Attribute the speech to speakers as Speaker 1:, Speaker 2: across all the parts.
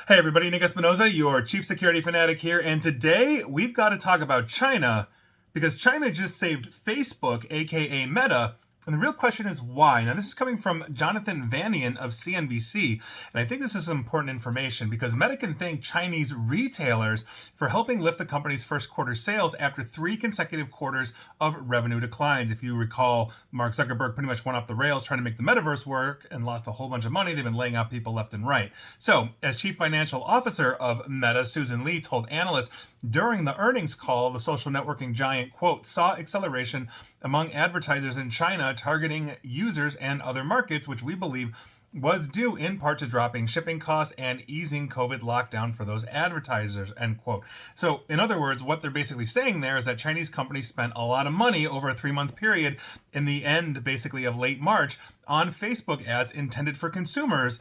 Speaker 1: Hey everybody, Nick Espinoza, your chief security fanatic here, and today we've got to talk about China because China just saved Facebook, aka Meta, and the real question is why. Now, this is coming from Jonathan Vanian of CNBC, and I think this is important information because Meta can thank Chinese retailers for helping lift the company's first quarter sales after 3 consecutive quarters of revenue declines. If you recall, Mark Zuckerberg pretty much went off the rails trying to make the metaverse work and lost a whole bunch of money. They've been laying off people left and right. So, as chief financial officer of Meta, Susan Li told analysts during the earnings call, the social networking giant, quote, saw acceleration among advertisers in China targeting users and other markets, which we believe was due in part to dropping shipping costs and easing COVID lockdown for those advertisers, end quote. So, in other words, what they're basically saying there is that Chinese companies spent a lot of money over a 3-month period in the end, basically, of late March on Facebook ads intended for consumers,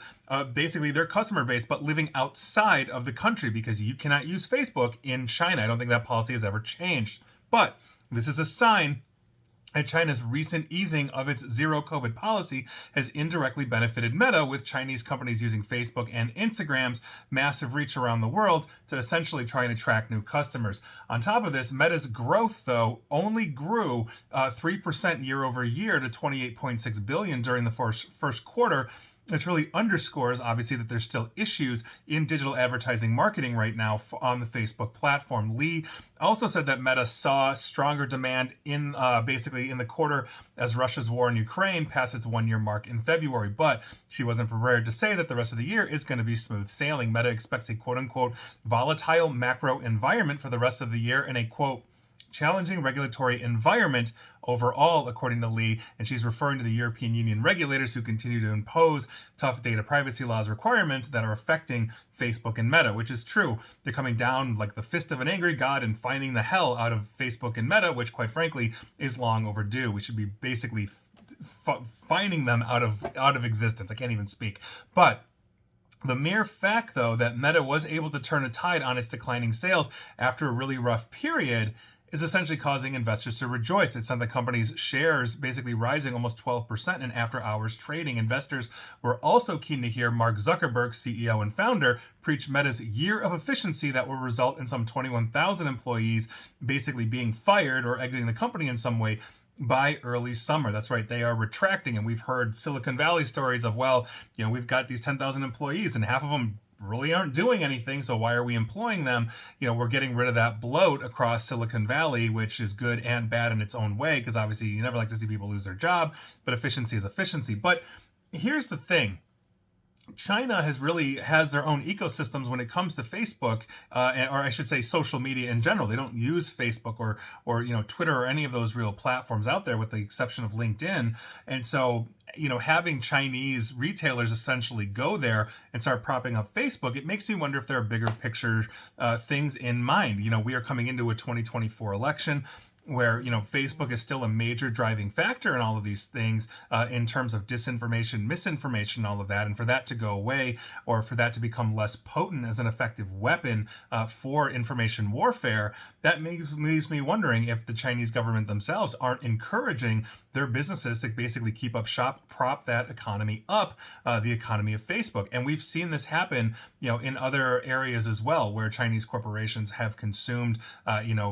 Speaker 1: basically their customer base, but living outside of the country because you cannot use Facebook in China. I don't think that policy has ever changed. But this is a sign and China's recent easing of its zero COVID policy has indirectly benefited Meta, with Chinese companies using Facebook and Instagram's massive reach around the world to essentially try and attract new customers. On top of this, Meta's growth, though, only grew 3% year over year to $28.6 billion during the first quarter, which really underscores, obviously, that there's still issues in digital advertising marketing right now on the Facebook platform. Lee also said that Meta saw stronger demand in basically in the quarter as Russia's war in Ukraine passed its 1-year mark in February. But she wasn't prepared to say that the rest of the year is going to be smooth sailing. Meta expects a quote-unquote volatile macro environment for the rest of the year and a quote challenging regulatory environment overall, according to Lee, and she's referring to the European Union regulators who continue to impose tough data privacy laws requirements that are affecting Facebook and Meta, which is true. They're coming down like the fist of an angry god and fining the hell out of Facebook and Meta, which quite frankly is long overdue. We should be basically fining them out of existence. I can't even speak. But the mere fact, though, that Meta was able to turn a tide on its declining sales after a really rough period is essentially causing investors to rejoice. It sent the company's shares basically rising almost 12% in after-hours trading. Investors were also keen to hear Mark Zuckerberg, CEO and founder, preach Meta's year of efficiency that will result in some 21,000 employees basically being fired or exiting the company in some way by early summer. That's right, they are retracting, and we've heard Silicon Valley stories of, well, we've got these 10,000 employees and half of them really aren't doing anything, so why are we employing them? We're getting rid of that bloat across Silicon Valley, which is good and bad in its own way, because obviously you never like to see people lose their job, but efficiency is efficiency. But here's the thing. China has their own ecosystems when it comes to Facebook, or I should say social media in general. They don't use Facebook or Twitter or any of those real platforms out there with the exception of LinkedIn. And so having Chinese retailers essentially go there and start propping up Facebook, it makes me wonder if there are bigger picture things in mind. We are coming into a 2024 election where Facebook is still a major driving factor in all of these things in terms of disinformation, misinformation, all of that, and for that to go away or for that to become less potent as an effective weapon for information warfare, that leaves me wondering if the Chinese government themselves aren't encouraging their businesses to basically keep up shop, prop that economy up, the economy of Facebook. And we've seen this happen, in other areas as well, where Chinese corporations have consumed,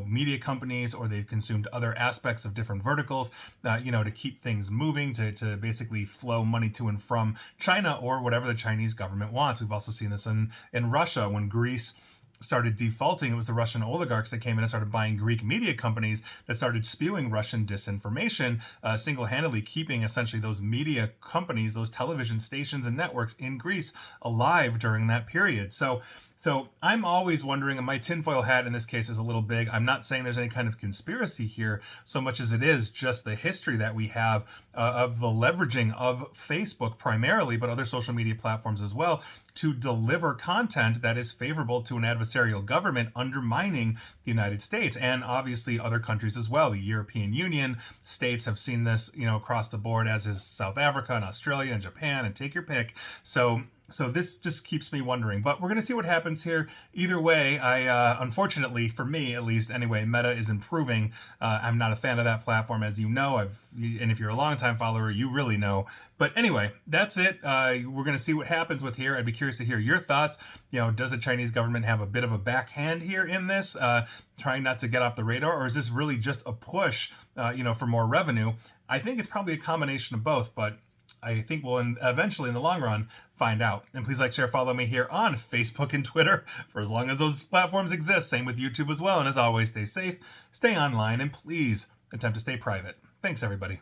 Speaker 1: media companies, or they've consumed other aspects of different verticals, to keep things moving, to basically flow money to and from China or whatever the Chinese government wants. We've also seen this in Russia when Greece started defaulting. It was the Russian oligarchs that came in and started buying Greek media companies that started spewing Russian disinformation, single-handedly keeping essentially those media companies, those television stations and networks in Greece alive during that period. So I'm always wondering, and my tinfoil hat in this case is a little big. I'm not saying there's any kind of conspiracy here so much as it is just the history that we have of the leveraging of Facebook primarily, but other social media platforms as well, to deliver content that is favorable to an adversarial government undermining the United States and obviously other countries as well. The European Union states have seen this, across the board, as is South Africa and Australia and Japan, and take your pick. So So this just keeps me wondering, but we're going to see what happens here. Either way, unfortunately for me at least anyway, Meta is improving. I'm not a fan of that platform, as you know. And if you're a longtime follower, you really know. But anyway, that's it. We're going to see what happens with here. I'd be curious to hear your thoughts. Does the Chinese government have a bit of a backhand here in this, trying not to get off the radar, or is this really just a push, for more revenue? I think it's probably a combination of both, but I think we'll eventually, in the long run, find out. And please like, share, follow me here on Facebook and Twitter for as long as those platforms exist. Same with YouTube as well. And as always, stay safe, stay online, and please attempt to stay private. Thanks, everybody.